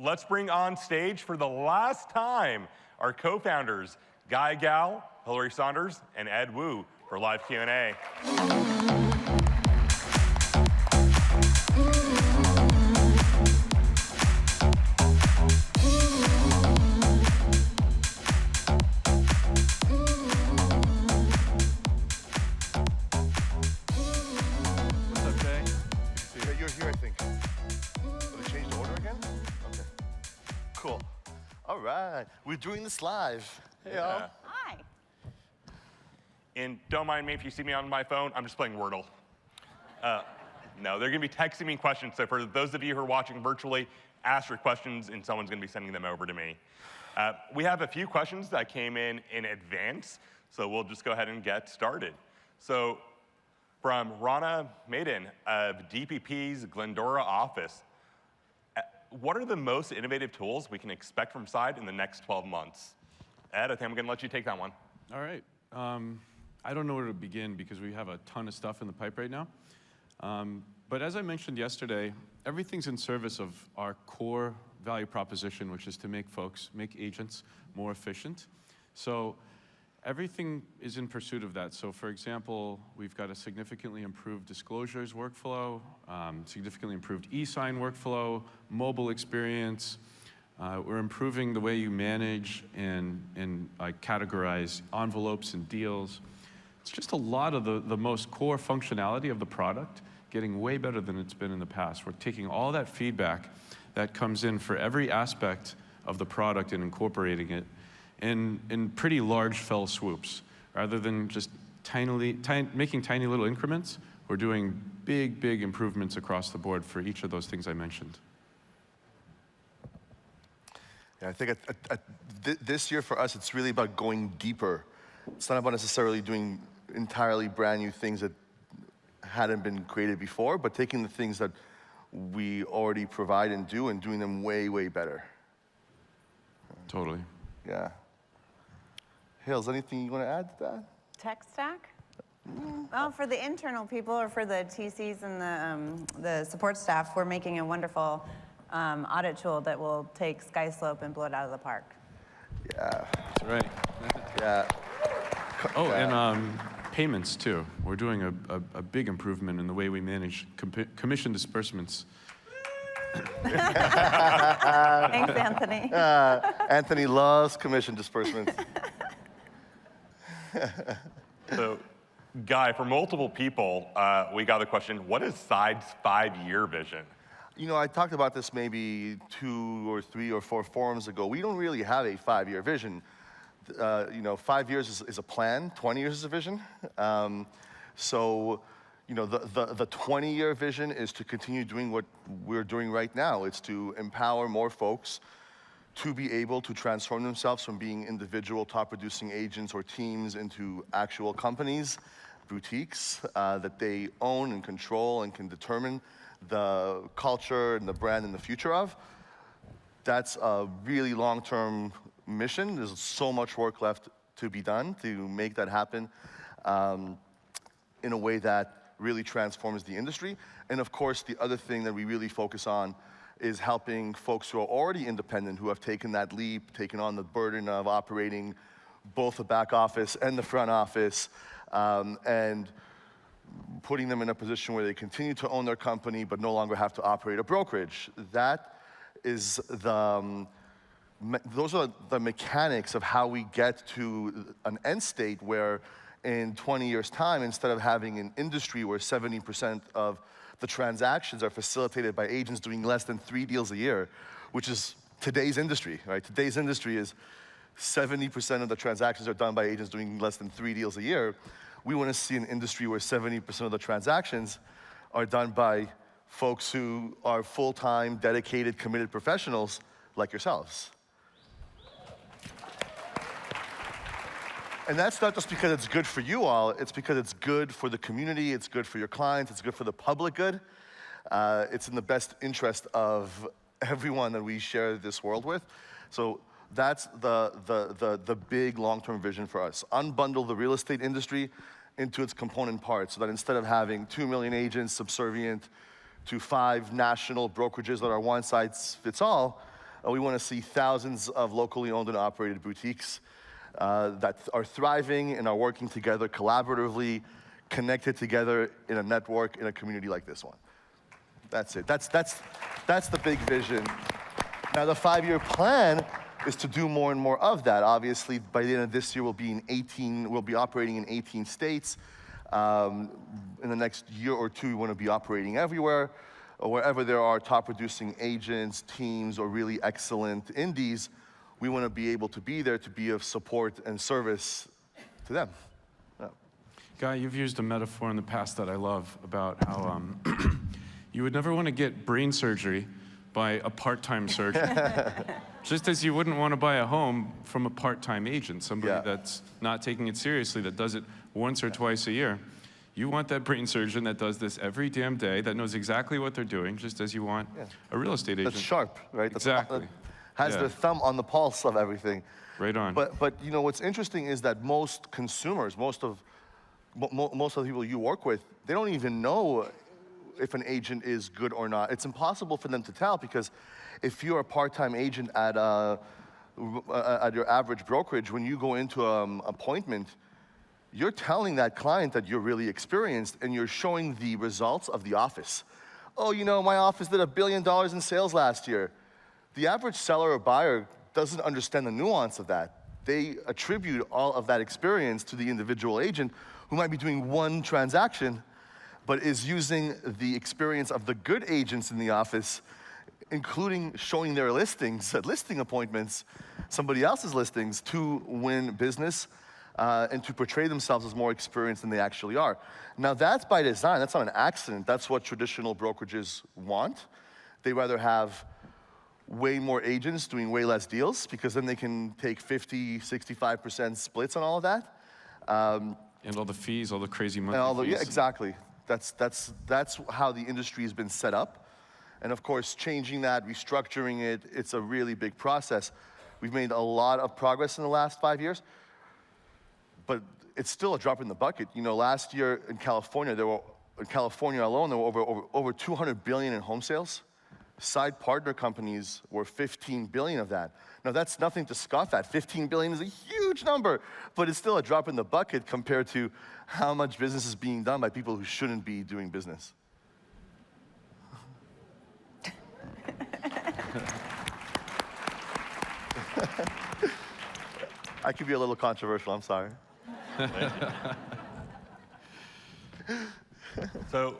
let's bring on stage for the last time our co-founders, Guy Gal, Hilary Saunders, and Ed Wu for live Q&A. We're doing this live. Hey, y'all. Hi. And don't mind me if you see me on my phone, I'm just playing Wordle. No, they're gonna be texting me questions, so for those of you who are watching virtually, ask your questions and someone's gonna be sending them over to me. We have a few questions that came in advance, so we'll just go ahead and get started. So from Rana Maiden of DPP's Glendora office, what are the most innovative tools we can expect from Side in the next 12 months? Ed, I think I'm gonna let you take that one. All right. I don't know where to begin because we have a ton of stuff in the pipe right now. But as I mentioned yesterday, everything's in service of our core value proposition, which is to make agents more efficient. So everything is in pursuit of that. So for example, we've got a significantly improved disclosures workflow, significantly improved e-sign workflow, mobile experience. We're improving the way you manage and categorize envelopes and deals. It's just a lot of the most core functionality of the product getting way better than it's been in the past. We're taking all that feedback that comes in for every aspect of the product and incorporating it in pretty large fell swoops. Rather than just making tiny little increments, we're doing big improvements across the board for each of those things I mentioned. Yeah, I think this year for us, it's really about going deeper. It's not about necessarily doing entirely brand new things that hadn't been created before, but taking the things that we already provide and doing them way better. Totally. Yeah. Hills, anything you want to add to that? Tech stack? Well, for the internal people or for the TCs and the support staff, we're making a wonderful audit tool that will take SkySlope and blow it out of the park. Yeah. That's right. Yeah. Oh, and payments too. We're doing a big improvement in the way we manage commission disbursements. Thanks, Anthony. Anthony loves commission disbursements. So, Guy, for multiple people, we got the question, what is Side's 5-year vision? You know, I talked about this maybe 2 or 3 or 4 forums ago. We don't really have a 5-year vision. 5 years is a plan, 20 years is a vision. So, the 20-year vision is to continue doing what we're doing right now. It's to empower more folks to be able to transform themselves from being individual top-producing agents or teams into actual companies, boutiques that they own and control and can determine the culture and the brand and the future of. That's a really long-term mission. There's so much work left to be done to make that happen in a way that really transforms the industry. And of course, the other thing that we really focus on is helping folks who are already independent, who have taken that leap, taken on the burden of operating both the back office and the front office, and putting them in a position where they continue to own their company but no longer have to operate a brokerage. That is those are the mechanics of how we get to an end state where in 20 years' time, instead of having an industry where 70% of the transactions are facilitated by agents doing less than 3 deals a year, which is today's industry, right? Today's industry is 70% of the transactions are done by agents doing less than 3 deals a year. We want to see an industry where 70% of the transactions are done by folks who are full-time, dedicated, committed professionals like yourselves. And that's not just because it's good for you all, it's because it's good for the community, it's good for your clients, it's good for the public good. It's in the best interest of everyone that we share this world with. So that's the big long-term vision for us. Unbundle the real estate industry into its component parts so that instead of having 2 million agents subservient to 5 national brokerages that are one size fits all, We want to see thousands of locally owned and operated boutiques that are thriving and are working together collaboratively, connected together in a network in a community like this one. That's it. That's the big vision. Now the 5-year plan is to do more and more of that. Obviously, by the end of this year, we'll be operating in 18 states. In the next year or two, we want to be operating everywhere, or wherever there are top producing agents, teams, or really excellent indies. We want to be able to be there to be of support and service to them. Yeah. Guy, you've used a metaphor in the past that I love about how you would never want to get brain surgery by a part-time surgeon. Just as you wouldn't want to buy a home from a part-time agent, somebody that's not taking it seriously, that does it once or twice a year. You want that brain surgeon that does this every damn day, that knows exactly what they're doing, just as you want a real estate agent. That's sharp, right? Exactly. That has their thumb on the pulse of everything. Right on. But you know, what's interesting is that most consumers, most of the people you work with, they don't even know if an agent is good or not. It's impossible for them to tell, because if you're a part-time agent at your average brokerage, when you go into an appointment, you're telling that client that you're really experienced, and you're showing the results of the office. Oh, you know, my office did $1 billion in sales last year. The average seller or buyer doesn't understand the nuance of that. They attribute all of that experience to the individual agent, who might be doing one transaction, but is using the experience of the good agents in the office, including showing their listings at listing appointments, somebody else's listings, to win business and to portray themselves as more experienced than they actually are. Now that's by design, that's not an accident. That's what traditional brokerages want. They rather have way more agents doing way less deals, because then they can take 50, 65% splits on all of that. And all the fees, all the crazy monthly fees. Yeah, exactly. That's how the industry has been set up. And of course, changing that, restructuring it, it's a really big process. We've made a lot of progress in the last 5 years, but it's still a drop in the bucket. You know, last year in California alone, there were over 200 billion in home sales. Side partner companies were 15 billion of that. Now that's nothing to scoff at. 15 billion is a huge number, but it's still a drop in the bucket compared to how much business is being done by people who shouldn't be doing business. I could be a little controversial, I'm sorry. So,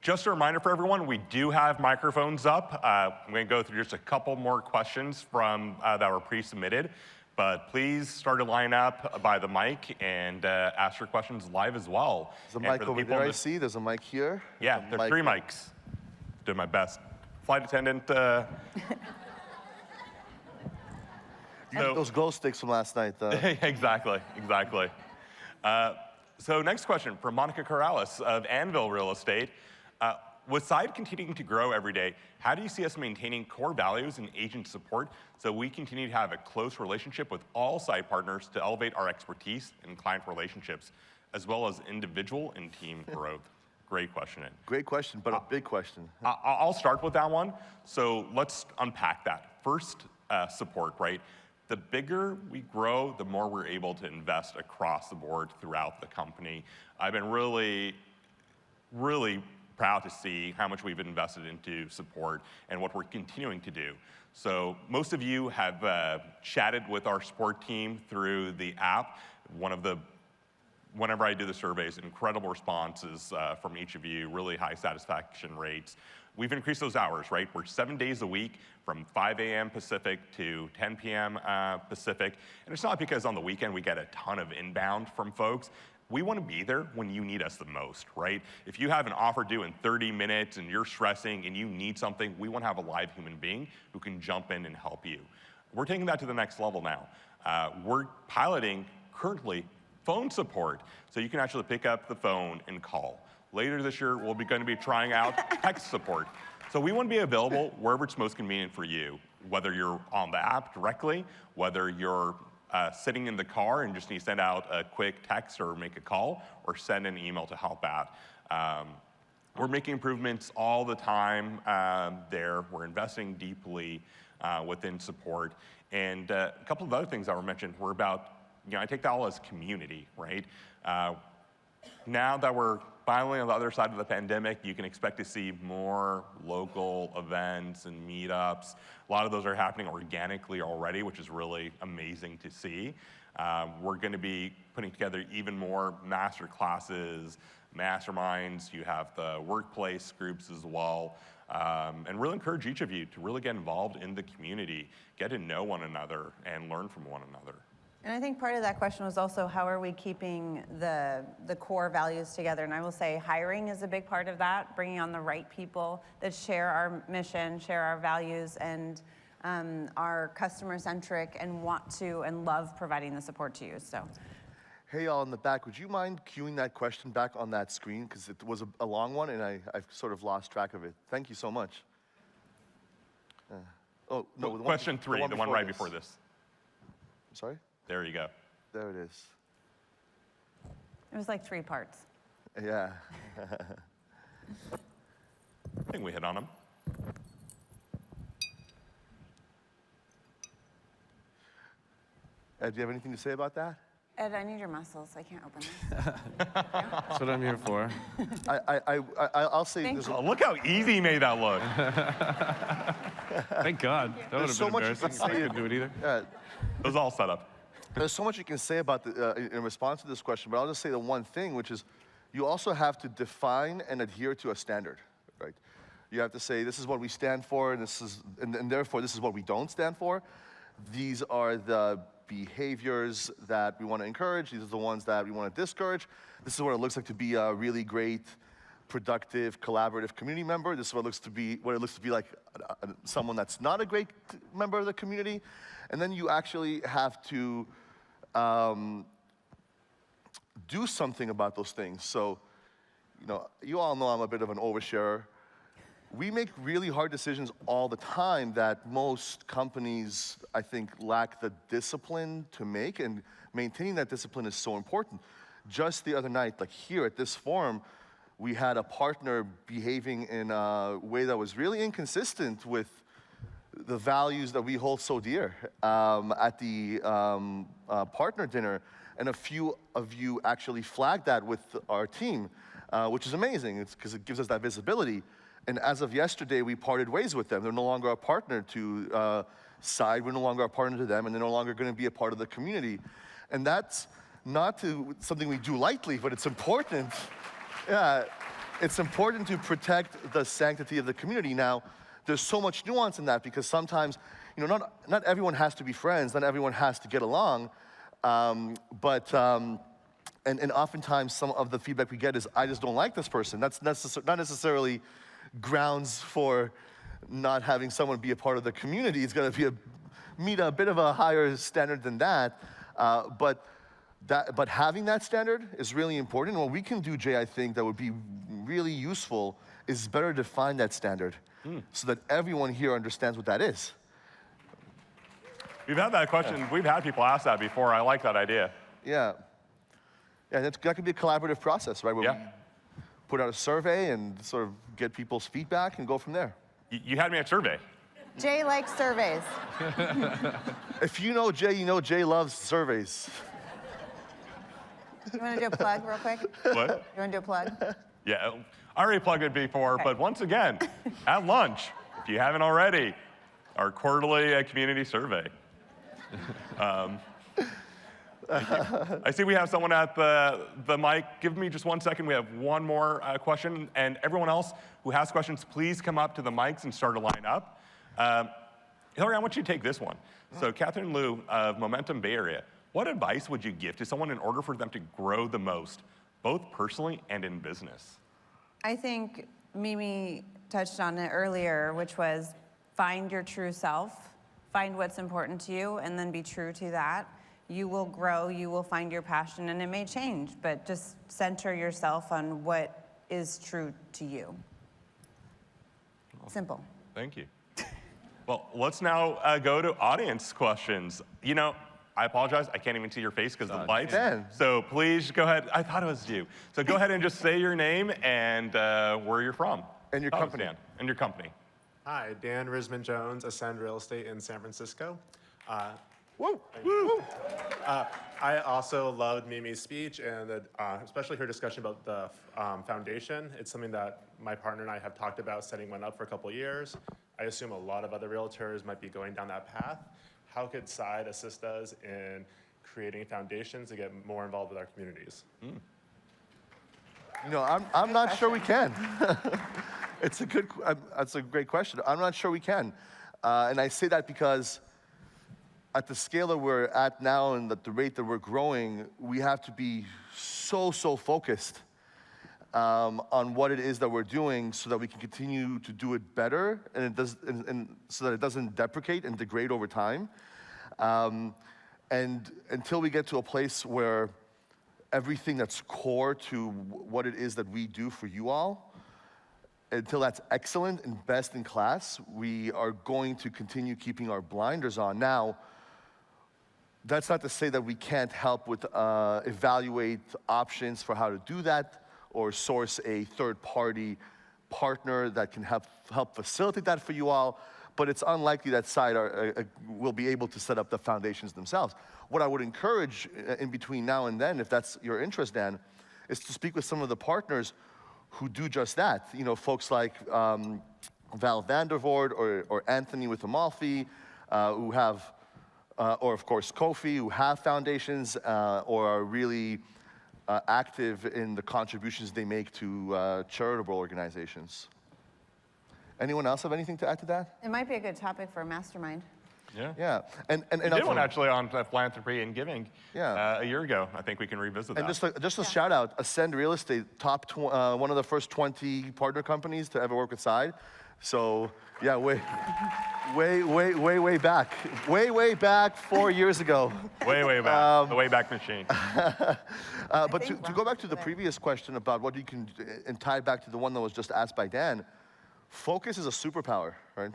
just a reminder for everyone, we do have microphones up. I'm going to go through just a couple more questions from that were pre-submitted, but please start to line up by the mic and ask your questions live as well. There's a mic over there, I see. There's a mic here. Yeah, there's 3 mics. Did my best. Flight attendant. Those glow sticks from last night. Exactly. So next question from Monica Corrales of Anvil Real Estate. With Side continuing to grow every day, how do you see us maintaining core values and agent support so we continue to have a close relationship with all Side partners to elevate our expertise and client relationships, as well as individual and team growth? Great question. Great question, but a big question. I'll start with that one. So let's unpack that. First, support, right? The bigger we grow, the more we're able to invest across the board throughout the company. I've been really proud to see how much we've invested into support and what we're continuing to do. So most of you have chatted with our support team through the app. Whenever I do the surveys, incredible responses from each of you, really high satisfaction rates. We've increased those hours, right? We're 7 days a week from 5 a.m. Pacific to 10 p.m. Pacific. And it's not because on the weekend we get a ton of inbound from folks. We want to be there when you need us the most, right? If you have an offer due in 30 minutes and you're stressing and you need something, we want to have a live human being who can jump in and help you. We're taking that to the next level now. We're piloting currently phone support, so you can actually pick up the phone and call. Later this year, we're going to be trying out text support. So we want to be available wherever it's most convenient for you, whether you're on the app directly, whether you're sitting in the car and just need to send out a quick text or make a call, or send an email to help out. We're making improvements all the time there. We're investing deeply within support. And a couple of other things that were mentioned were about, I take that all as community, right? Now that we're finally on the other side of the pandemic, you can expect to see more local events and meetups. A lot of those are happening organically already, which is really amazing to see. We're going to be putting together even more master classes, masterminds. You have the workplace groups as well. And really encourage each of you to really get involved in the community, get to know one another, and learn from one another. And I think part of that question was also how are we keeping the core values together? And I will say hiring is a big part of that, bringing on the right people that share our mission, share our values, and are customer-centric and want to and love providing the support to you. So, Hey, y'all in the back, would you mind queuing that question back on that screen? Because it was a long one, and I've sort of lost track of it. Thank you so much. Oh, no. Question 3, the one right before this. I'm sorry? There you go. There it is. it was like 3 parts. Yeah. I think we hit on them. Ed, do you have anything to say about that? Ed, I need your muscles. I can't open this. That's what I'm here for. I'll say Thank there's, you. Oh, look how easy he made that look. Thank God. That would have so been much you embarrassing. can I say. couldn't do it either. It was all set up. there's so much you can say about in response to this question, but I'll just say the one thing, which is you also have to define and adhere to a standard, right? You have to say this is what we stand for, and therefore this is what we don't stand for. These are the behaviors that we want to encourage. These are the ones that we want to discourage. This is what it looks like to be a really great, productive, collaborative community member. This is what it looks to be like someone that's not a great member of the community. And then you actually have to do something about those things. So, you all know I'm a bit of an oversharer. We make really hard decisions all the time that most companies, I think, lack the discipline to make, and maintaining that discipline is so important. Just the other night, like here at this forum, we had a partner behaving in a way that was really inconsistent with the values that we hold so dear at the partner dinner, and a few of you actually flagged that with our team, which is amazing. It's because it gives us that visibility. And as of yesterday, we parted ways with them. They're no longer a partner to Side. We're no longer a partner to them, and they're no longer going to be a part of the community. And that's not something we do lightly, but it's important. Yeah, it's important to protect the sanctity of the community. Now, there's so much nuance in that because sometimes, not everyone has to be friends, not everyone has to get along, but oftentimes some of the feedback we get is, I just don't like this person. That's not necessarily grounds for not having someone be a part of the community. It's going to meet a bit of a higher standard than that. But having that standard is really important. And what we can do, Jay, I think that would be really useful is better define that standard so that everyone here understands what that is. We've had that question. We've had people ask that before. I like that idea. Yeah. Yeah, that could be a collaborative process, right? Where we put out a survey and sort of get people's feedback and go from there. You had me at survey. Jay likes surveys. If you know Jay, you know Jay loves surveys. You want to do a plug real quick? What? You want to do a plug? Yeah, I already plugged it before, Okay. but once again, at lunch, if you haven't already, our quarterly community survey. I see we have someone at the mic. Give me just 1 second. We have one more question. And everyone else who has questions, please come up to the mics and start a line up. Hilary, I want you to take this one. So Catherine Liu of Momentum Bay Area, what advice would you give to someone in order for them to grow the most, both personally and in business? I think Mimi touched on it earlier, which was find your true self, find what's important to you, and then be true to that. You will grow, you will find your passion, and it may change, but just center yourself on what is true to you. Simple. Thank you. Well, let's now go to audience questions. I apologize, I can't even see your face because of the lights. Ben. So please go ahead. I thought it was you. So go ahead and just say your name and where you're from. And your company. And your company. Hi, Dan Risman-Jones, Ascend Real Estate in San Francisco. Woo, woo. I also loved Mimi's speech and especially her discussion about the foundation. It's something that my partner and I have talked about setting one up for a couple of years. I assume a lot of other realtors might be going down that path. How could SIDE assist us in creating foundations to get more involved with our communities? You know, I'm not sure we can. It's that's a great question. I'm not sure we can. And I say that because at the scale that we're at now and at the rate that we're growing, we have to be so focused on what it is that we're doing so that we can continue to do it better and so that it doesn't deprecate and degrade over time. And until we get to a place where everything that's core to what it is that we do for you all, until that's excellent and best in class, we are going to continue keeping our blinders on. Now, that's not to say that we can't help with evaluate options for how to do that or source a third-party partner that can help facilitate that for you all, but it's unlikely that SIDE will be able to set up the foundations themselves. What I would encourage in between now and then, if that's your interest, Dan, is to speak with some of the partners who do just that. You know, folks like Val Vandervoort or Anthony with Amalfi, who have, or of course Kofi, who have foundations or are really active in the contributions they make to charitable organizations. Anyone else have anything to add to that? It might be a good topic for a mastermind. Yeah. Yeah, and We did one actually on philanthropy and giving a year ago. I think we can revisit that. And just a shout out, Ascend Real Estate, one of the first 20 partner companies to ever work with SIDE. So yeah, way back. Way back 4 years ago. Way back, the Wayback Machine. But to go back to the previous question about what you can, and tie back to the one that was just asked by Dan, focus is a superpower, right?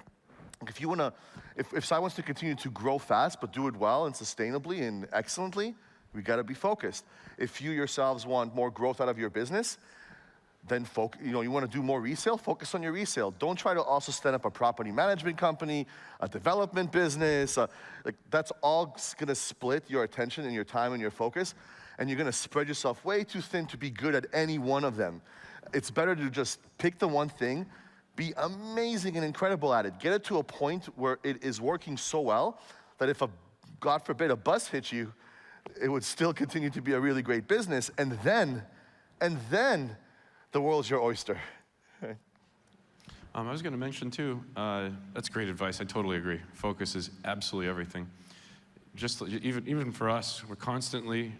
If you wanna, if SIDE wants to continue to grow fast but do it well and sustainably and excellently, we gotta be focused. If you yourselves want more growth out of your business, then you want to do more resale, focus on your resale. Don't try to also stand up a property management company, a development business. Like that's all going to split your attention and your time and your focus, and you're going to spread yourself way too thin to be good at any one of them. It's better to just pick the one thing, be amazing and incredible at it. Get it to a point where it is working so well that if God forbid, a bus hits you, it would still continue to be a really great business, and then the world's your oyster. I was going to mention too, that's great advice. I totally agree. Focus is absolutely everything. Just even for us, we're constantly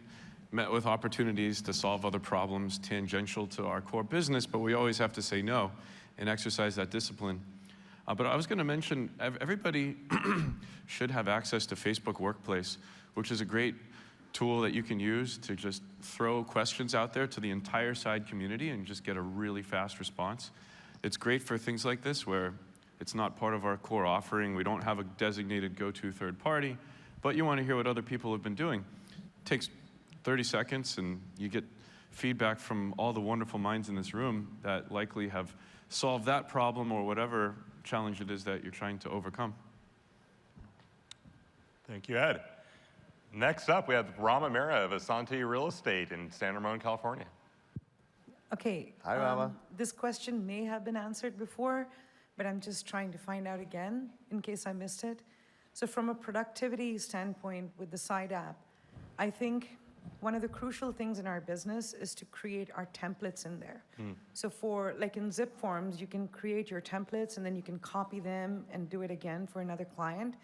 met with opportunities to solve other problems tangential to our core business, but we always have to say no and exercise that discipline. But I was going to mention everybody should have access to Facebook Workplace, which is a great tool that you can use to just throw questions out there to the entire SIDE community and just get a really fast response. It's great for things like this where it's not part of our core offering. We don't have a designated go-to third party, but you want to hear what other people have been doing. It takes 30 seconds and you get feedback from all the wonderful minds in this room that likely have solved that problem or whatever challenge it is that you're trying to overcome. Thank you, Ed. Next up, we have Rahm Amira of Asante Real Estate in San Ramon, California. Okay. Hi, Rama. This question may have been answered before, but I'm just trying to find out again in case I missed it. So from a productivity standpoint with the SIDE app, I think one of the crucial things in our business is to create our templates in there. So like in zip forms, you can create your templates and then you can copy them and do it again for another client.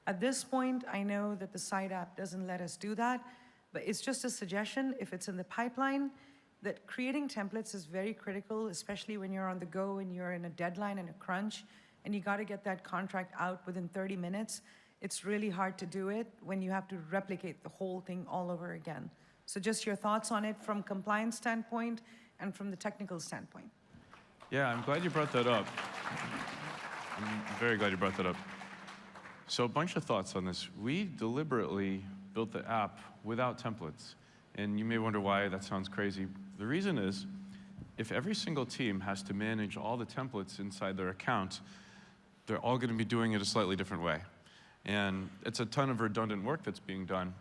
At this point, I know that the SIDE app doesn't let us do that, but it's just a suggestion if it's in the pipeline, that creating templates is very critical, especially when you're on the go and you're in a deadline and a crunch, and you gotta get that contract out within 30 minutes. It's really hard to do it when you have to replicate the whole thing all over again. So just your thoughts on it from compliance standpoint and from the technical standpoint. Yeah, I'm glad you brought that up. I'm very glad you brought that up. So a bunch of thoughts on this. We deliberately built the app without templates. And you may wonder why that sounds crazy. The reason is, if every single team has to manage all the templates inside their account, they're all going to be doing it a slightly different way. And it's a ton of redundant work that's being done.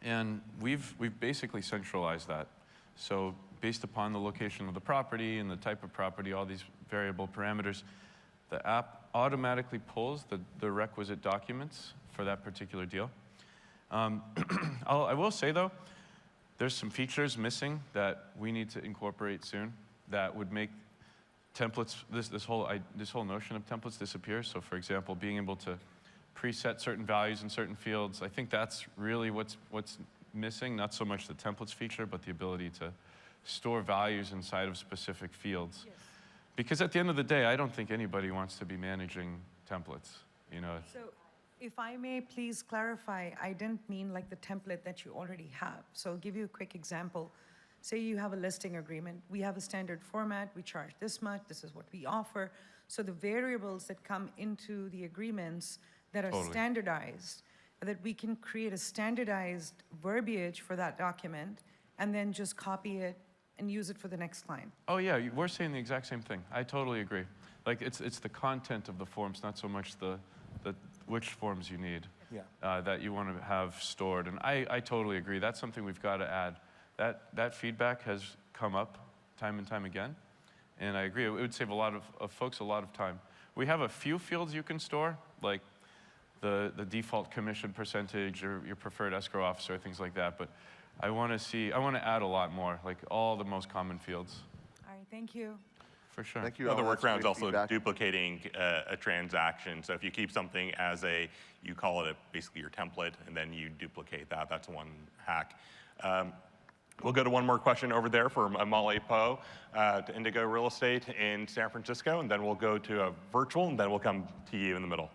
And we've basically centralized that. So based upon the location of the property and the type of property, all these variable parameters, the app automatically pulls the requisite documents for that particular deal. I will say though, there's some features missing that we need to incorporate soon that would make templates, this whole notion of templates disappear. So for example, being able to preset certain values in certain fields, I think that's really what's missing, not so much the templates feature, but the ability to store values inside of specific fields. Yes. Because at the end of the day, I don't think anybody wants to be managing templates, you know. So if I may please clarify, I didn't mean like the template that you already have. So I'll give you a quick example. Say you have a listing agreement. We have a standard format. We charge this much. This is what we offer. So the variables that come into the agreements that are Totally. standardized, that we can create a standardized verbiage for that document and then just copy it and use it for the next client. Oh yeah, we're saying the exact same thing. I totally agree. Like it's the content of the forms, not so much the which forms you need that you want to have stored. And I totally agree. That's something we've got to add. That feedback has come up time and time again, and I agree. It would save a lot of folks a lot of time. We have a few fields you can store, like the default commission percentage or your preferred escrow officer, things like that. But I want to add a lot more, like all the most common fields. All right, thank you. For sure. Thank you. Another Ellen. That's workaround is great also feedback. duplicating a transaction. So if you keep something as you call it basically your template, and then you duplicate that. That's one hack. We'll go to one more question over there from Molly Poe to Indigo Real Estate in San Francisco, and then we'll go to a virtual, and then we'll come to you in the middle.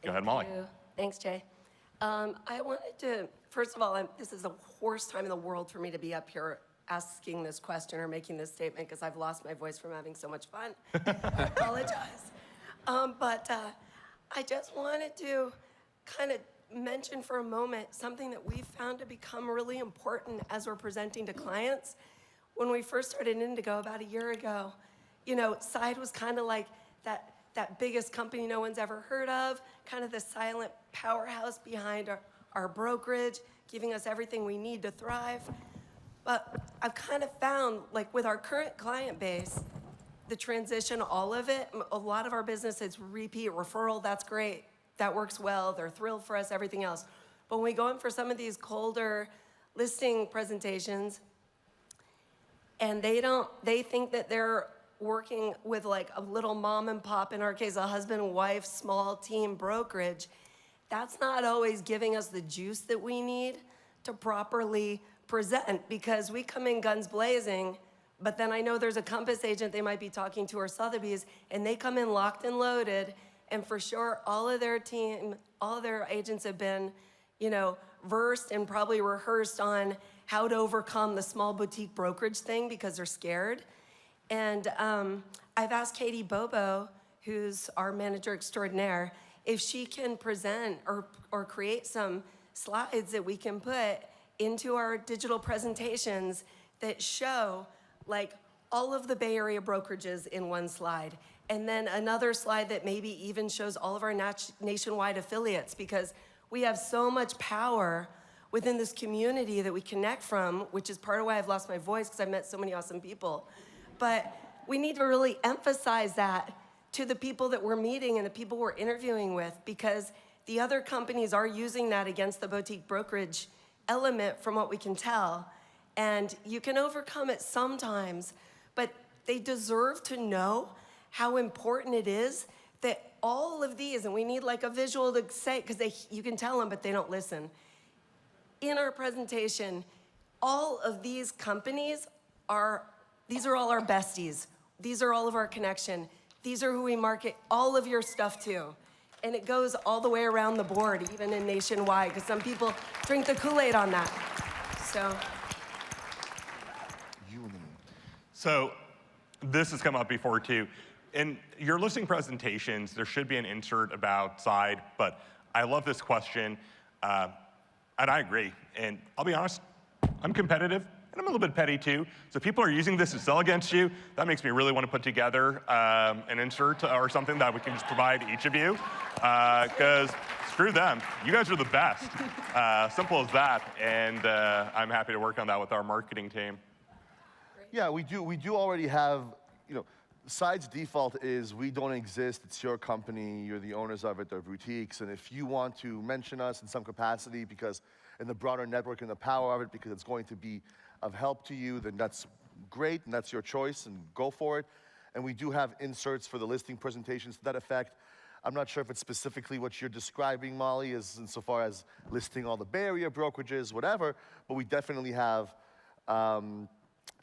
Go ahead, Molly. Thank you. Thanks, Jay. I wanted to, first of all, this is the worst time in the world for me to be up here asking this question or making this statement because I've lost my voice from having so much fun. I apologize. But I just wanted to kind of mention for a moment something that we found to become really important as we're presenting to clients. When we first started Indigo about a year ago, you know, Side was kind of like that biggest company no one's ever heard of, kind of the silent powerhouse behind our brokerage, giving us everything we need to thrive. But I've kind of found, like with our current client base, the transition, all of it, a lot of our business is repeat referral. That's great. That works well. They're thrilled for us, everything else. But when we go in for some of these colder listing presentations, and they think that they're working with like a little mom and pop, in our case, a husband and wife, small team brokerage, that's not always giving us the juice that we need to properly present, because we come in guns blazing, but then I know there's a Compass agent they might be talking to, or Sotheby's, and they come in locked and loaded, and for sure all of their team, all of their agents have been, you know, versed and probably rehearsed on how to overcome the small boutique brokerage thing because they're scared. And I've asked Katie Bobo, who's our manager extraordinaire, if she can present or create some slides that we can put into our digital presentations that show like all of the Bay Area brokerages in one slide. And then another slide that maybe even shows all of our nationwide affiliates, because we have so much power within this community that we connect from, which is part of why I've lost my voice, because I've met so many awesome people. But we need to really emphasize that to the people that we're meeting and the people we're interviewing with, because the other companies are using that against the boutique brokerage element from what we can tell. And you can overcome it sometimes, but they deserve to know how important it is that all of these, and we need like a visual to say, because you can tell them, but they don't listen. In our presentation, all of these companies these are all our besties. These are all of our connection. These are who we market all of your stuff to. And it goes all the way around the board, even in nationwide, because some people drink the Kool-Aid on that. So this has come up before too. In your listing presentations, there should be an insert about Side, but I love this question, and I agree. And I'll be honest, I'm competitive. And I'm a little bit petty too. So if people are using this to sell against you, that makes me really want to put together an insert or something that we can just provide each of you. Because screw them. You guys are the best. Simple as that. And I'm happy to work on that with our marketing team. Yeah, we do already have, Side's default is we don't exist, it's your company, you're the owners of it, they're boutiques, and if you want to mention us in some capacity because in the broader network and the power of it, because it's going to be of help to you, then that's great, and that's your choice, and go for it. And we do have inserts for the listing presentations to that effect. I'm not sure if it's specifically what you're describing, Molly, as insofar as listing all the Bay Area brokerages, whatever, but we definitely have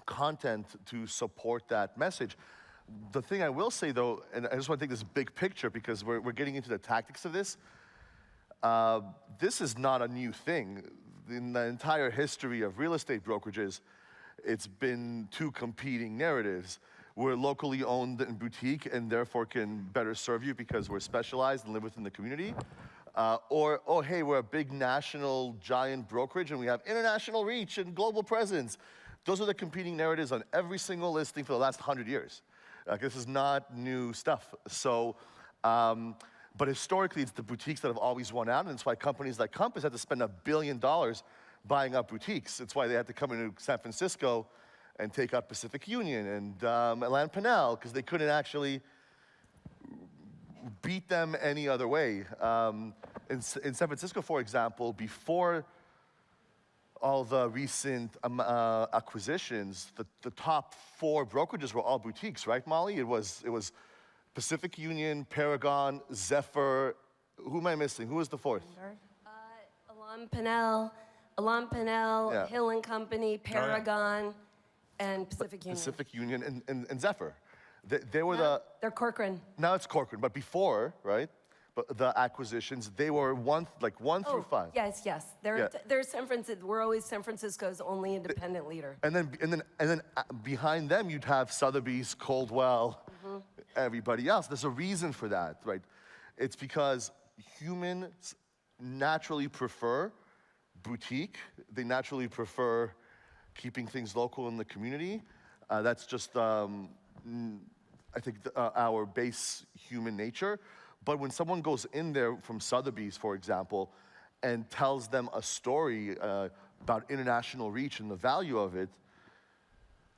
content to support that message. The thing I will say, though, and I just want to take this big picture because we're getting into the tactics of this. This is not a new thing. In the entire history of real estate brokerages, it's been two competing narratives. We're locally owned and boutique and therefore can better serve you because we're specialized and live within the community. Or, oh, hey, we're a big national giant brokerage and we have international reach and global presence. Those are the competing narratives on every single listing for the last 100 years. This is not new stuff. So, but historically, it's the boutiques that have always won out, and it's why companies like Compass had to spend $1 billion buying up boutiques. It's why they had to come into San Francisco and take out Pacific Union and Atlantic Pinel, because they couldn't actually beat them any other way. In San Francisco, for example, before all the recent acquisitions, the top 4 brokerages were all boutiques, right, Molly? It was Pacific Union, Paragon, Zephyr. Who am I missing? Who was the 4th? Alon Pinel, Yeah. Hill and Company, Paragon, and Pacific Union. Pacific Union and Zephyr. They were They're Corcoran. now it's Corcoran, but before, right? But the acquisitions, they were one through 5. Yes. They're San Francisco. We're always San Francisco's only independent leader. And then behind them, you'd have Sotheby's, Coldwell, everybody else. There's a reason for that, right? It's because humans naturally prefer boutique. They naturally prefer keeping things local in the community. That's just, I think, our base human nature. But when someone goes in there from Sotheby's, for example, and tells them a story about international reach and the value of it,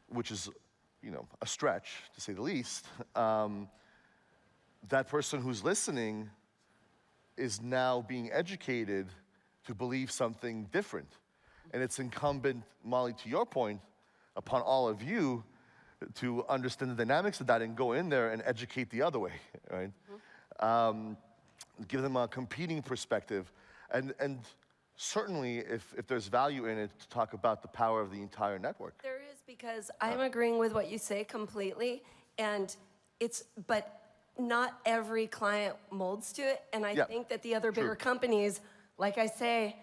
which is, a stretch, to say the least, that person who's listening is now being educated to believe something different. And it's incumbent, Molly, to your point, upon all of you to understand the dynamics of that and go in there and educate the other way, right? Give them a competing perspective, and certainly if there's value in it, to talk about the power of the entire network. There is, because I'm agreeing with what you say completely, and but not every client molds to it, and I think that the other bigger companies, like I say,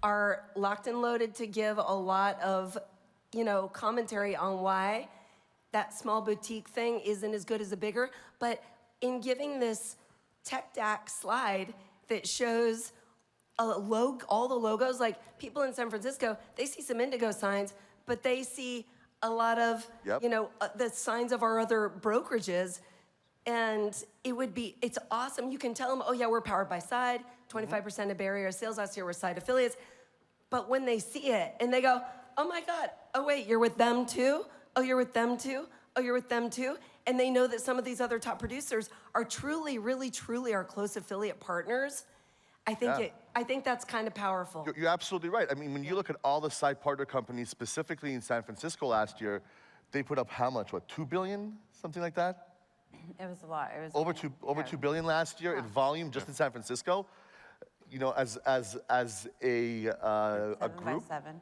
are locked and loaded to give a lot of, commentary on why that small boutique thing isn't as good as a bigger, but in giving this tech deck slide that shows all the logos, like people in San Francisco, they see some indigo signs, but they see a lot of, the signs of our other brokerages, and it's awesome. You can tell them, oh yeah, we're powered by Side, 25% of Bay Area sales last year were Side affiliates, but when they see it and they go, oh my God, oh wait, you're with them too? Oh, you're with them too? Oh, you're with them too? And they know that some of these other top producers are truly, really, truly our close affiliate partners. I think that's kind of powerful. You're absolutely right. I mean, when you look at all the Side partner companies, specifically in San Francisco last year, they put up how much? $2 billion? Something like that? It was a lot. It was Over $2 billion last year in volume just in San Francisco. As a 7 group. by 7.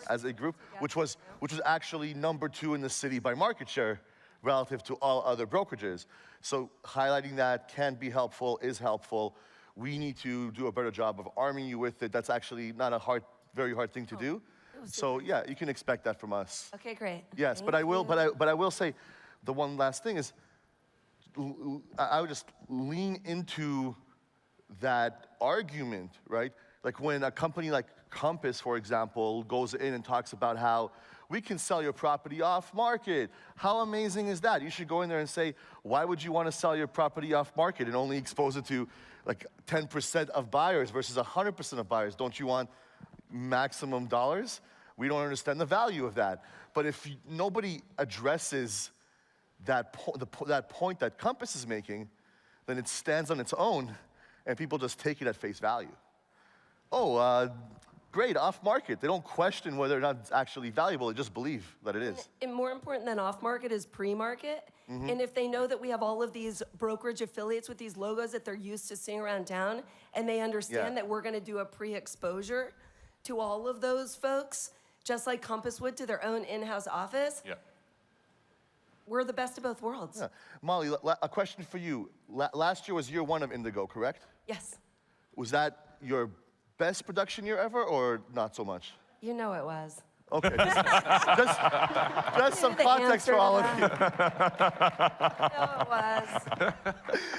as a group, which was actually number 2 in the city by market share relative to all other brokerages. So highlighting that can be helpful, is helpful. We need to do a better job of arming you with it. That's actually not a very hard thing to do. So yeah, you can expect that from us. Okay, great. Yes, but I will say, the one last thing is, I would just lean into that argument, right? Like when a company like Compass, for example, goes in and talks about how we can sell your property off market. How amazing is that? You should go in there and say, why would you want to sell your property off market and only expose it to like 10% of buyers versus 100% of buyers? Don't you want maximum dollars? We don't understand the value of that. But if nobody addresses that point that Compass is making, then it stands on its own and people just take it at face value. Oh, great, off market. They don't question whether or not it's actually valuable, they just believe that it is. And more important than off-market is pre-market. And if they know that we have all of these brokerage affiliates with these logos that they're used to seeing around town, and they understand that we're gonna do a pre-exposure to all of those folks, just like Compass would to their own in-house office, Yeah. we're the best of both worlds. Yeah. Molly, a question for you. Last year was year one of Indigo, correct? Yes, Was that your best production year ever, or not so much? you know it was. Okay, just some The context answer for to all of that. you. No, it was.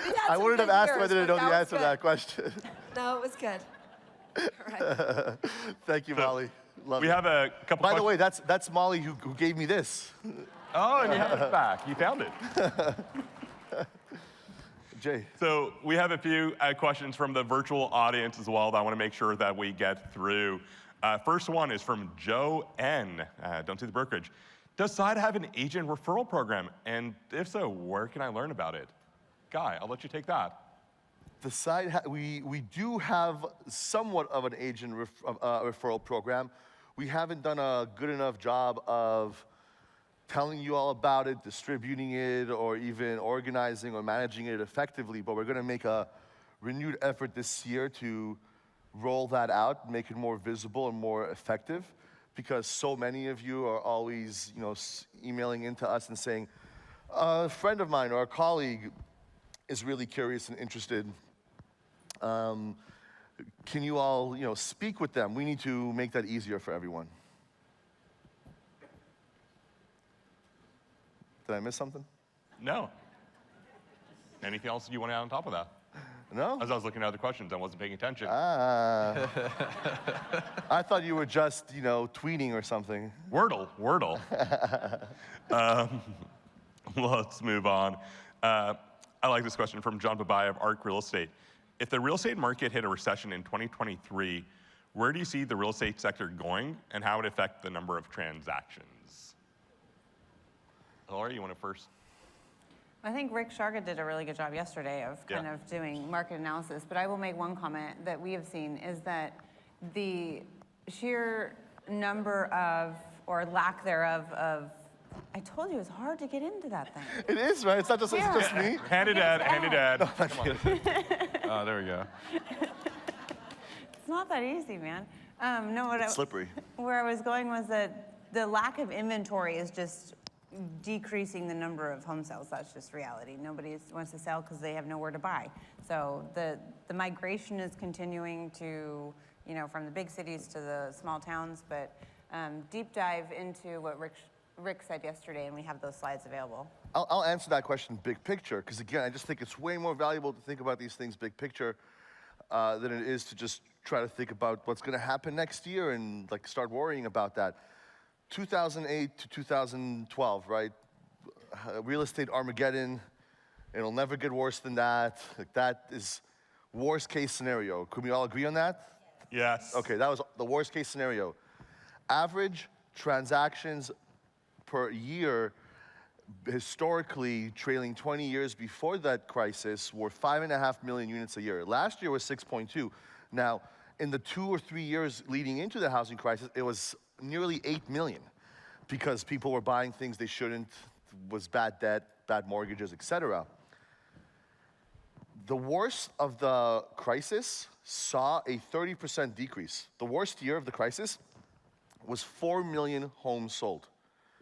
We've had I some wouldn't have good asked years, if I didn't but know the was answer to good. that question. No, it was good. All right. Thank you, Molly. Love We it. have a couple By the way, questions. that's Molly who gave me this. Oh, and you have it back. You found it. Jay. So we have a few questions from the virtual audience as well that I want to make sure that we get through. First one is from Joe N. Don't see the brokerage. Does SIDE have an agent referral program? And if so, where can I learn about it? Guy, I'll let you take that. The side, we do have somewhat of an agent referral program. We haven't done a good enough job of telling you all about it, distributing it, or even organizing or managing it effectively, but we're gonna make a renewed effort this year to roll that out, make it more visible and more effective, because so many of you are always, emailing into us and saying, a friend of mine or a colleague is really curious and interested. Can you all, speak with them? We need to make that easier for everyone. Did I miss something? No. Anything else you want to add on top of that? No? As I was looking at other questions, I wasn't paying attention. I thought you were just, tweeting or something. Wordle. Let's move on. I like this question from John Babaya of ARC Real Estate. If the real estate market hit a recession in 2023, where do you see the real estate sector going, and how would it affect the number of transactions? Hilary, you want to first? I think Rick Sharga did a really good job yesterday of kind of doing market analysis, but I will make one comment that we have seen is that the sheer number of, or lack thereof, of, I told you it was hard to get into that thing. It is, right? It's not just, it's just me. Hand it Ed. Oh, there we go. It's not that easy, man. No, It's slippery. where I was going was that the lack of inventory is just decreasing the number of home sales. That's just reality. Nobody wants to sell because they have nowhere to buy. So the migration is continuing to, from the big cities to the small towns, but deep dive into what Rick said yesterday, and we have those slides available. I'll answer that question big picture, because again, I just think it's way more valuable to think about these things big picture than it is to just try to think about what's gonna happen next year and start worrying about that. 2008 to 2012, right? Real estate Armageddon, it'll never get worse than that. That is worst case scenario. Could we all agree on that? Yes. Okay, that was the worst case scenario. Average transactions per year, historically trailing 20 years before that crisis, were 5.5 million units a year. Last year was 6.2. Now, in the 2 or 3 years leading into the housing crisis, it was nearly 8 million, because people were buying things they shouldn't, was bad debt, bad mortgages, etc. The worst of the crisis saw a 30% decrease. The worst year of the crisis was 4 million homes sold.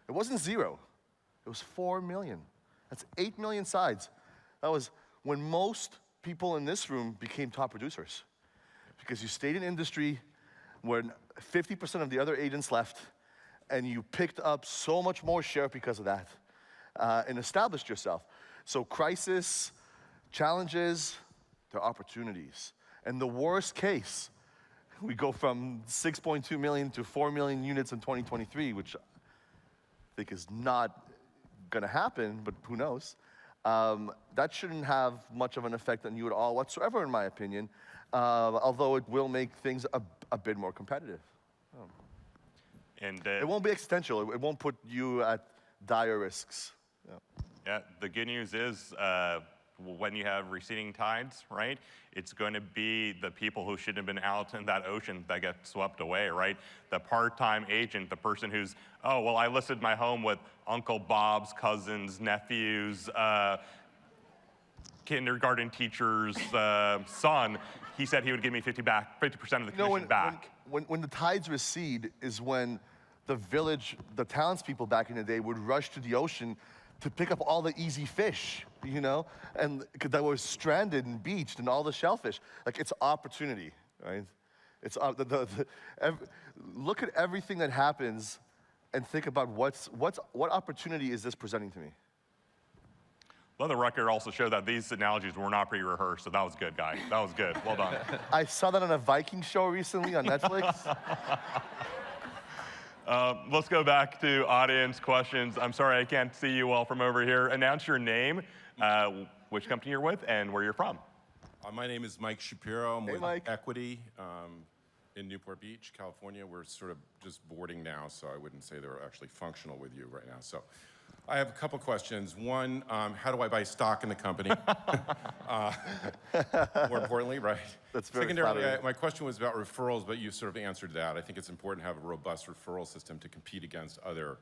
It wasn't zero, it was 4 million. That's 8 million sides. That was when most people in this room became top producers, because you stayed in industry when 50% of the other agents left, and you picked up so much more share because of that, and established yourself. So crisis, challenges, they're opportunities. And the worst case, we go from 6.2 million to 4 million units in 2023, which I think is not going to happen, but who knows? That shouldn't have much of an effect on you at all whatsoever, in my opinion, although it will make things a bit more competitive. And It won't be existential. It won't put you at dire risks. yeah, the good news is when you have receding tides, right, it's going to be the people who shouldn't have been out in that ocean that get swept away, right? The part-time agent, the person who's, oh, well, I listed my home with Uncle Bob's cousins, nephews, kindergarten teacher's son. He said he would give me 50% of the commission back. When the tides recede is when the village, the townspeople back in the day would rush to the ocean to pick up all the easy fish, you know, and that was stranded and beached and all the shellfish. Like, it's opportunity, right? It's look at everything that happens and think about what opportunity is this presenting to me? Well, the record also showed that these analogies were not pre-rehearsed, so that was good, guy. That was good. Well done. I saw that on a Viking show recently on Netflix. Let's go back to audience questions. I'm sorry, I can't see you all from over here. Announce your name, which company you're with, and where you're from. My name is Mike Shapiro. I'm Hey, with Mike. Equity in Newport Beach, California. We're sort of just boarding now, so I wouldn't say they're actually functional with you right now. So I have a couple questions. One, how do I buy stock in the company? More importantly, right? That's very Secondarily, flattering. my question was about referrals, but you sort of answered that. I think it's important to have a robust referral system to compete against other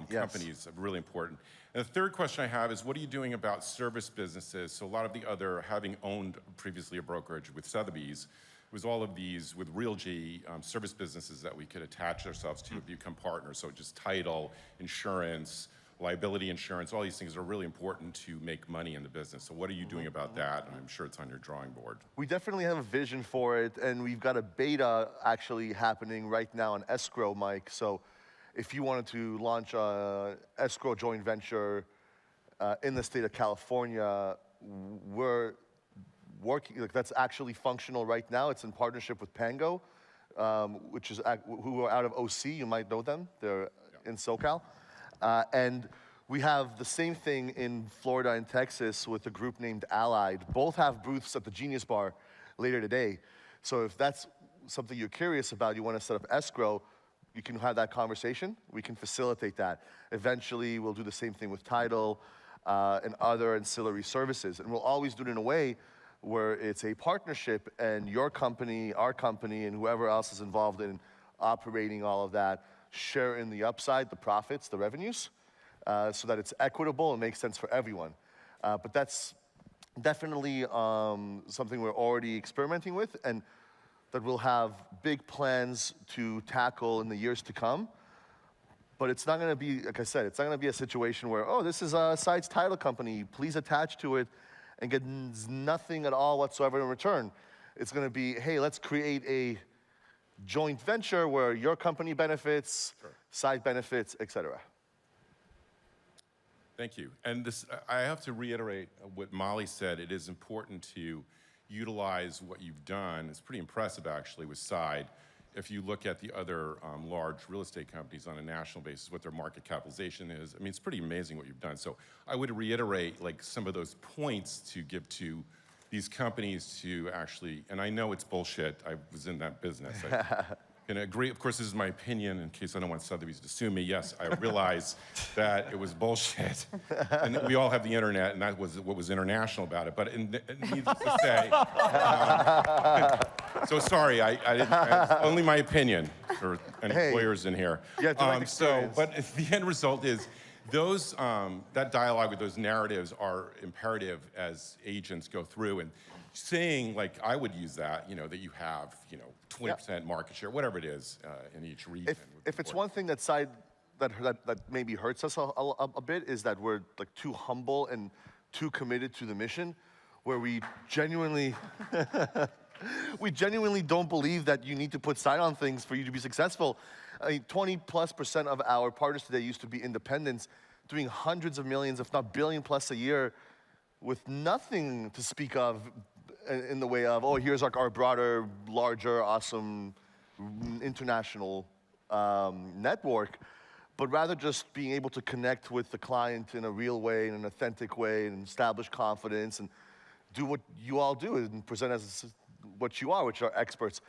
Yes. companies, really important. And the third question I have is, what are you doing about service businesses? So a lot of the other, having owned previously a brokerage with Sotheby's, it was all of these with Realty service businesses that we could attach ourselves to become partners. So just title, insurance, liability insurance, all these things are really important to make money in the business. So what are you doing about that? And I'm sure it's on your drawing board. We definitely have a vision for it, and we've got a beta actually happening right now on escrow, Mike. So if you wanted to launch a escrow joint venture in the state of California, we're working, like, that's actually functional right now. It's in partnership with Pango, which is who are out of OC. You might know them. They're in SoCal. And we have the same thing in Florida and Texas with a group named Allied. Both have booths at the Genius Bar later today. So if that's something you're curious about, you want to set up escrow, you can have that conversation. We can facilitate that. Eventually, we'll do the same thing with title and other ancillary services. And we'll always do it in a way where it's a partnership, and your company, our company, and whoever else is involved in operating all of that share in the upside, the profits, the revenues, so that it's equitable and makes sense for everyone. But that's definitely something we're already experimenting with, and that we'll have big plans to tackle in the years to come. But it's not going to be, like I said, it's not going to be a situation where, oh, this is a Sides title company, please attach to it and get nothing at all whatsoever in return. It's going to be, hey, let's create a joint venture where your company benefits, Sure. side benefits, et cetera. Thank you. And this, I have to reiterate what Molly said. It is important to utilize what you've done. It's pretty impressive, actually, with Side. If you look at the other large real estate companies on a national basis, what their market capitalization is, I mean, it's pretty amazing what you've done. So I would reiterate, like, some of those points to give to these companies to actually, and I know it's bullshit. I was in that business. I can agree. Of course, this is my opinion in case I don't want Sotheby's to sue me. Yes, I realize that it was bullshit. And we all have the internet, and that was what was international about it. But needless to say, so sorry, I didn't, it's only my opinion for any Hey, lawyers in here. you have direct experience. But the end result is, those, that dialogue with those narratives are imperative as agents go through, and saying, like, I would use that, you know, that you have, you know, 20% market share, whatever it is, in each region. If it's one thing that Side that maybe hurts us a bit, is that we're, like, too humble and too committed to the mission, where we genuinely we genuinely don't believe that you need to put Side on things for you to be successful. I mean, 20+% of our partners today used to be independents, doing hundreds of millions, if not billion plus a year, with nothing to speak of in the way of, oh, here's our broader, larger, awesome, international network, but rather just being able to connect with the client in a real way, in an authentic way, and establish confidence, and do what you all do and present as what you are, which are experts.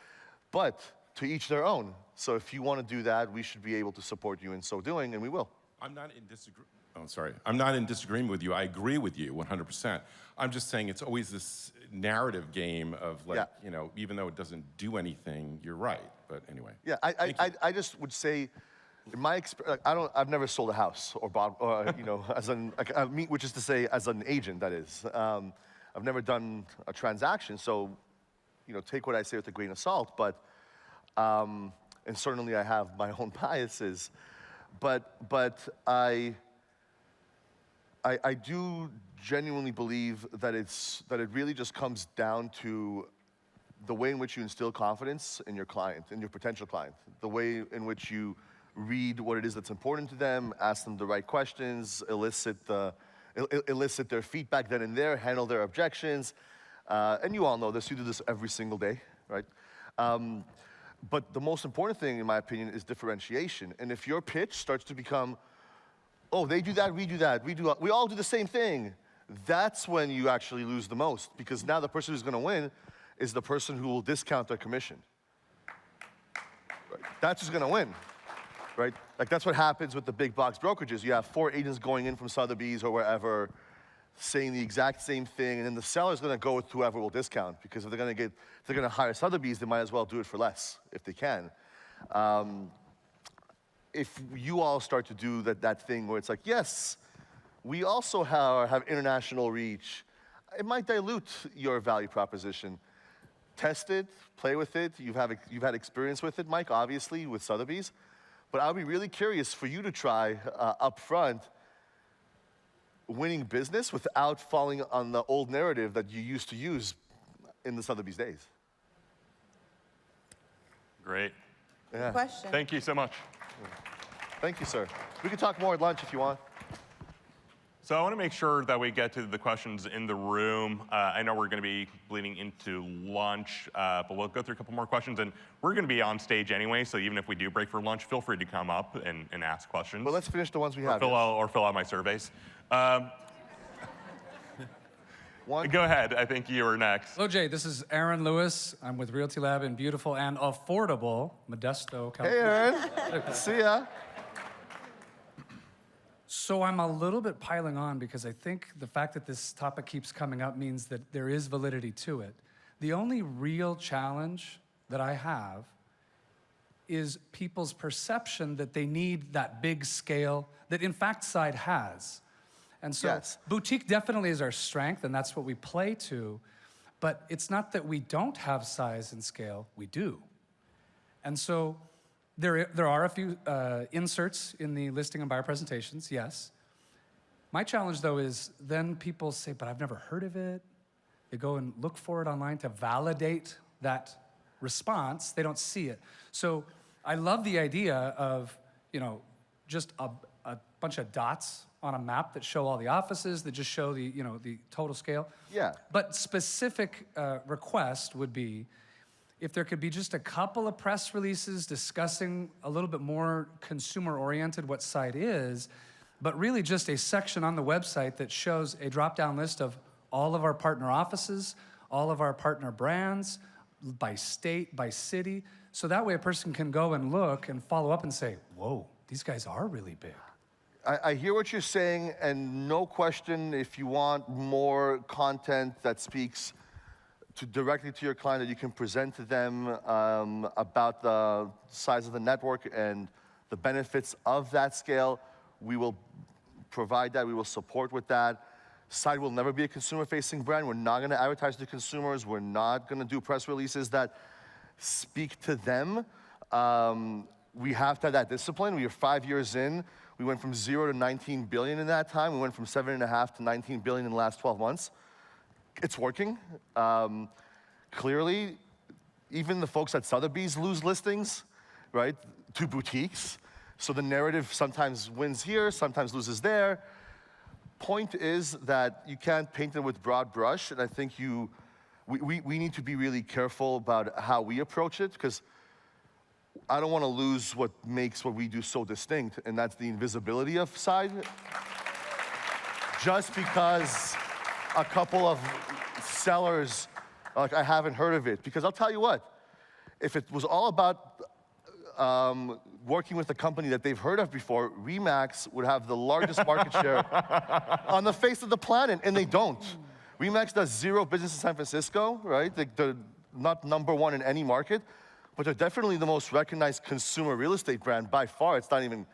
But to each their own. So if you want to do that, we should be able to support you in so doing, and we will. I'm not in disagreement. Oh, sorry. I'm not in disagreement with you. I agree with you 100%. I'm just saying it's always this narrative game of like, Yeah. you know, even though it doesn't do anything, you're right. But anyway. Yeah, I just would say, in my experience, I've never sold a house or bought, or, you know, which is to say, as an agent, that is. I've never done a transaction, so, you know, take what I say with a grain of salt, but, and certainly I have my own biases, but I do genuinely believe that it really just comes down to the way in which you instill confidence in your client, in your potential client, the way in which you read what it is that's important to them, ask them the right questions, elicit their feedback then and there, handle their objections. And you all know this, you do this every single day, right? But the most important thing, in my opinion, is differentiation. And if your pitch starts to become, oh, they do that, we all do the same thing, that's when you actually lose the most, because now the person who's gonna win is the person who will discount their commission. Right? That's who's gonna win, right? Like that's what happens with the big box brokerages. You have 4 agents going in from Sotheby's or wherever, saying the exact same thing, and then the seller's gonna go with whoever will discount, because if they're gonna hire Sotheby's, they might as well do it for less, if they can. If you all start to do that thing where it's like, yes, we also have international reach, it might dilute your value proposition. Test it, play with it. You've had experience with it, Mike, obviously, with Sotheby's. But I'll be really curious for you to try up front winning business without falling on the old narrative that you used to use in the Sotheby's days. Great. Yeah. Question. Thank you so much. Thank you, sir. We can talk more at lunch if you want. So I want to make sure that we get to the questions in the room. I know we're going to be bleeding into lunch, but we'll go through a couple more questions. And we're going to be on stage anyway, so even if we do break for lunch, feel free to come up and ask questions. Well, let's finish the ones we have. Or fill out my surveys. Go ahead. I think you were next. Hello, Jay. This is Aaron Lewis. I'm with Realty Lab in beautiful and affordable Modesto, California. Hey, Aaron. See ya. So I'm a little bit piling on because I think the fact that this topic keeps coming up means that there is validity to it. The only real challenge that I have is people's perception that they need that big scale that in fact Side has. And so Yes. boutique definitely is our strength and that's what we play to, but it's not that we don't have size and scale, we do. And so there are a few inserts in the listing and buyer presentations, yes. My challenge though is then people say, but I've never heard of it. They go and look for it online to validate that response. They don't see it. So I love the idea of, you know, just a bunch of dots on a map that show all the offices, that just show the, you know, the total scale. Yeah. But specific request would be if there could be just a couple of press releases discussing a little bit more consumer-oriented what Side is, but really just a section on the website that shows a drop-down list of all of our partner offices, all of our partner brands, by state, by city, so that way a person can go and look and follow up and say, whoa, these guys are really big. I hear what you're saying, and no question, if you want more content that speaks directly to your client that you can present to them about the size of the network and the benefits of that scale, we will provide that, we will support with that. Side will never be a consumer-facing brand. We're not gonna advertise to consumers. We're not gonna do press releases that speak to them. We have to have that discipline. We are 5 years in. We went from 0 to 19 billion in that time. We went from 7.5 to 19 billion in the last 12 months. It's working. Clearly, even the folks at Sotheby's lose listings, right, to boutiques. So the narrative sometimes wins here, sometimes loses there. Point is that you can't paint it with broad brush, and I think you we need to be really careful about how we approach it, because I don't want to lose what makes what we do so distinct, and that's the invisibility of side. Just because a couple of sellers, like, I haven't heard of it. Because I'll tell you what, if it was all about working with a company that they've heard of before, Remax would have the largest market share on the face of the planet, and they don't. Remax does zero business in San Francisco, right? They're not number one in any market, but they're definitely the most recognized consumer real estate brand by far. It's not even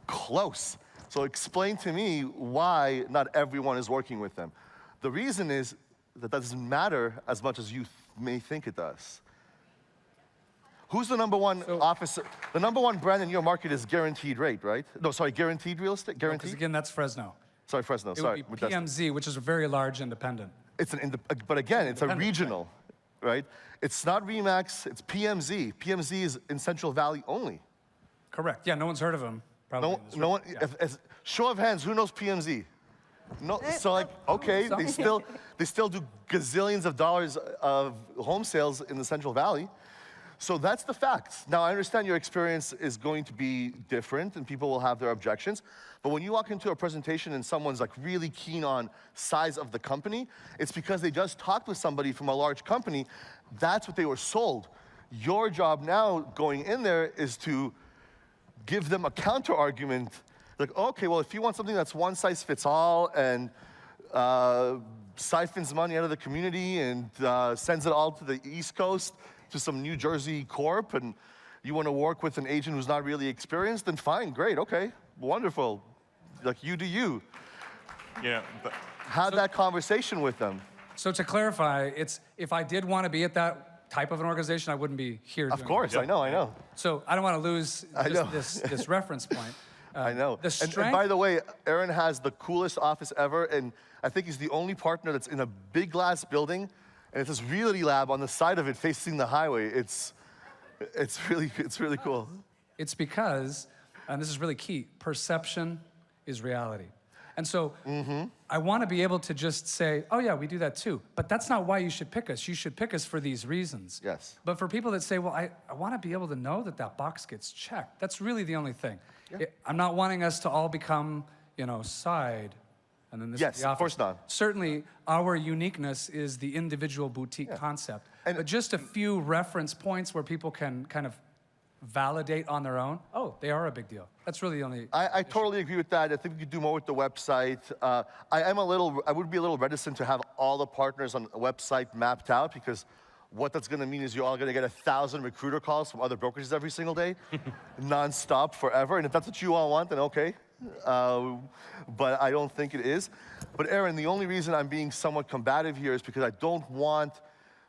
close. So explain to me why not everyone is working with them. The reason is that doesn't matter as much as you may think it does. Who's the number one office? The number one brand in your market is Guaranteed Rate, right? No, sorry, Guaranteed Real Estate? Because Guaranteed? again, that's Fresno. Sorry, Fresno, It sorry. would be PMZ, which is a very large independent. It's but again, it's a Independent, regional, right? It's not Remax, it's PMZ. PMZ is in Central Valley only. Correct. Yeah, no one's heard of them. Probably. in this No room. one, Yeah. show of hands, who knows PMZ? No, so like, okay, they still do gazillions of dollars of home sales in the Central Valley. So that's the facts. Now, I understand your experience is going to be different and people will have their objections, but when you walk into a presentation and someone's like really keen on size of the company, it's because they just talked with somebody from a large company. That's what they were sold. Your job now going in there is to give them a counter argument. Like, okay, well, if you want something that's one size fits all and siphons money out of the community and sends it all to the East Coast to some New Jersey corp, and you want to work with an agent who's not really experienced, then fine, great, okay, wonderful. Like, you do you. You know, Have that conversation with them. So to clarify, it's if I did want to be at that type of an organization, I wouldn't be here. Of doing course, it. I know. So I don't want to lose I know. this reference point. I know. The And strength. by the way, Aaron has the coolest office ever, and I think he's the only partner that's in a big glass building, and it's this realty lab on the side of it facing the highway. It's really cool. It's because, and this is really key, perception is reality. And so I want to be able to just say, oh yeah, we do that too. But that's not why you should pick us. You should pick us for these reasons. Yes. But for people that say, well, I want to be able to know that that box gets checked. That's really the only thing. I'm not wanting us to all become, side. And then this Yes, is the of office. course not. Certainly, our uniqueness is the individual boutique concept. And- But just a few reference points where people can kind of validate on their own. Oh, they are a big deal. That's really the only. I totally agree with that. I think we could do more with the website. I would be a little reticent to have all the partners on a website mapped out, because what that's going to mean is you're all going to get 1,000 recruiter calls from other brokerages every single day, nonstop, forever. And if that's what you all want, then okay. But I don't think it is. But Aaron, the only reason I'm being somewhat combative here is because I don't want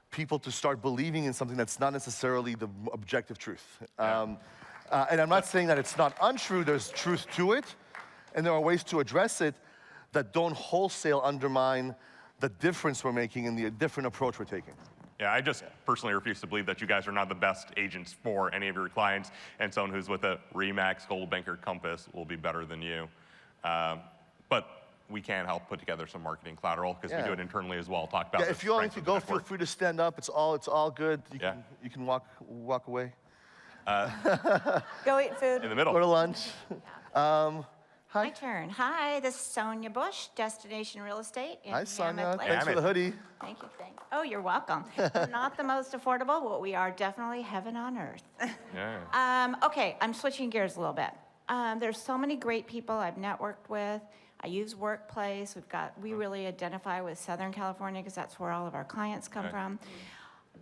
people to start believing in something that's not necessarily the objective truth. And I'm not saying that it's not untrue, there's truth to it, and there are ways to address it that don't wholesale undermine the difference we're making and the different approach we're taking. Yeah, I just personally refuse to believe that you guys are not the best agents for any of your clients, and someone who's with a Remax, Gold Banker, Compass will be better than you. But we can help put together some marketing collateral, because we do it internally as well. Talk about Yeah, the if you all need strengths to of the go, feel network. free to stand up. It's all good. You can walk away. Go eat food. In the middle. Go to lunch. My turn. Hi, this is Sonia Bush, Destination Real Estate in Hi, Sonia. Mammoth Lake. Thanks for the hoodie. Thank you. Oh, you're welcome. We're not the most affordable, but we are definitely heaven on earth. Yeah. Okay, I'm switching gears a little bit. There's so many great people I've networked with. I use Workplace. We really identify with Southern California because that's where all of our clients come from.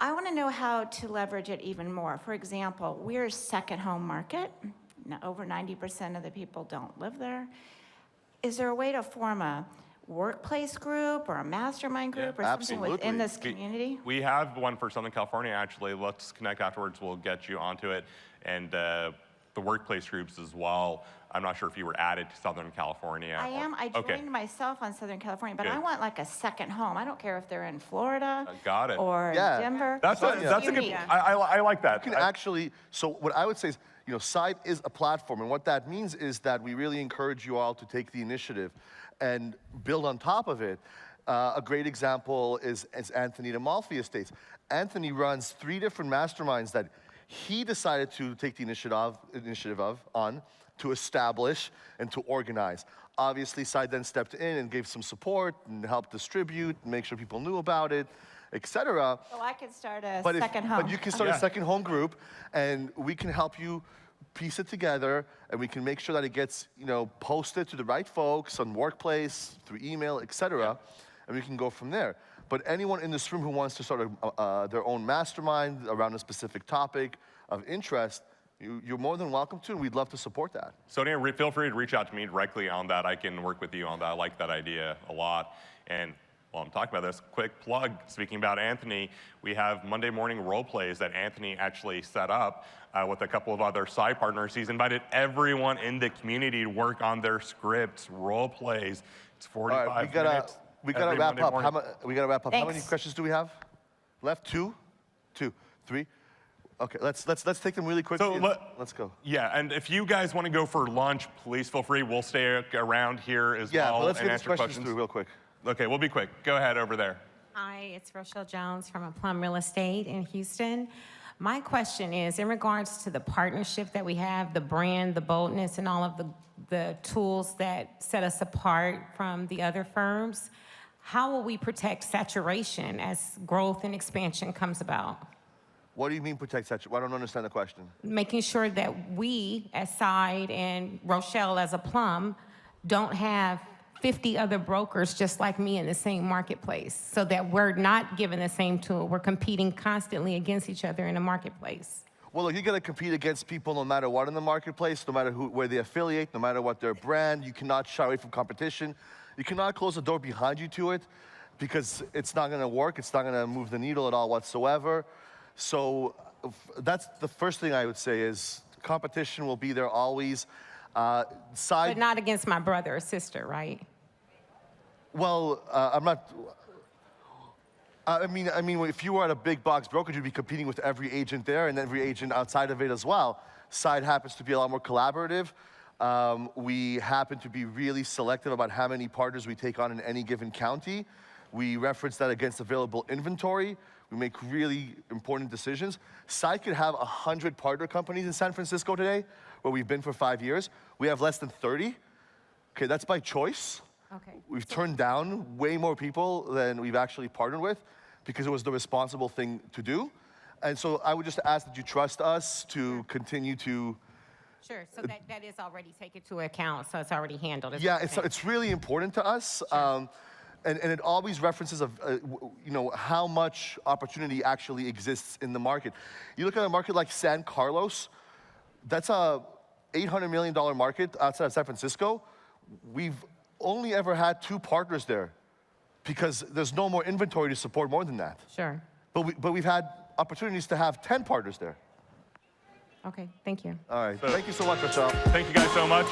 I want to know how to leverage it even more. For example, we're a second home market. Over 90% of the people don't live there. Is there a way to form a workplace group or a mastermind group or something within absolutely. this community? We have one for Southern California, actually. Let's connect afterwards. We'll get you onto it. And the workplace groups as well. I'm not sure if you were added to Southern California. I am. I joined myself on Southern California, but I Good. want like a second home. I don't care if they're in Florida Got it. or Yeah. Denver. That's a good, Unique. I like that. You can actually, so what I would say is, Side is a platform, and what that means is that we really encourage you all to take the initiative and build on top of it. A great example is Anthony de Amalfi Estates. Anthony runs 3 different masterminds that he decided to take the initiative on to establish and to organize. Obviously, Side then stepped in and gave some support and helped distribute and make sure people knew about it, etc. So I could start a But second home. But you can start a second home group, and we can help you piece it together, and we can make sure that it gets, posted to the right folks on Workplace, through email, etc. And we can go from there. But anyone in this room who wants to start their own mastermind around a specific topic of interest, you're more than welcome to, and we'd love to support that. Sonia, feel free to reach out to me directly on that. I can work with you on that. I like that idea a lot. And while I'm talking about this, quick plug, speaking about Anthony, we have Monday morning role plays that Anthony actually set up with a couple of other side partners. He's invited everyone in the community to work on their scripts, role plays. It's 45 minutes. We gotta wrap up. We gotta wrap up. How many Thanks. questions do we have left? 2, 3. Okay, let's take them really quickly. So Let's go. Yeah, and if you guys want to go for lunch, please feel free. We'll stay around here as Yeah, well but let's and get these answer questions questions. through real quick. Okay, we'll be quick. Go ahead over there. Hi, it's Rochelle Jones from Plum Real Estate in Houston. My question is, in regards to the partnership that we have, the brand, the boldness, and all of the tools that set us apart from the other firms, how will we protect saturation as growth and expansion comes about? What do you mean protect saturation? I don't understand the question. Making sure that we, as Side, and Rochelle as a Plum, don't have 50 other brokers just like me in the same marketplace, so that we're not given the same tool. We're competing constantly against each other in the marketplace. Well, look, you're gonna compete against people no matter what in the marketplace, no matter where they affiliate, no matter what their brand. You cannot shy away from competition. You cannot close the door behind you to it, because it's not gonna work. It's not gonna move the needle at all whatsoever. So that's the first thing I would say is competition will be there always. But not against my brother or sister, right? Well, I'm not. I mean, if you were at a big box brokerage, you'd be competing with every agent there and every agent outside of it as well. Side happens to be a lot more collaborative. We happen to be really selective about how many partners we take on in any given county. We reference that against available inventory. We make really important decisions. Side could have 100 partner companies in San Francisco today, where we've been for 5 years. We have less than 30. Okay, that's by choice. Okay. We've turned down way more people than we've actually partnered with because it was the responsible thing to do. And so I would just ask that you trust us to continue to. Sure, so that is already taken into account, so it's already handled. is Yeah, what you're saying. it's really important to us. And it always references how much opportunity actually exists in the market. You look at a market like San Carlos, that's a $800 million market outside of San Francisco. We've only ever had 2 partners there because there's no more inventory to support more than that. Sure. But we've had opportunities to have 10 partners there. Okay, thank you. All right, thank you so much, Rochelle. Thank you guys so much.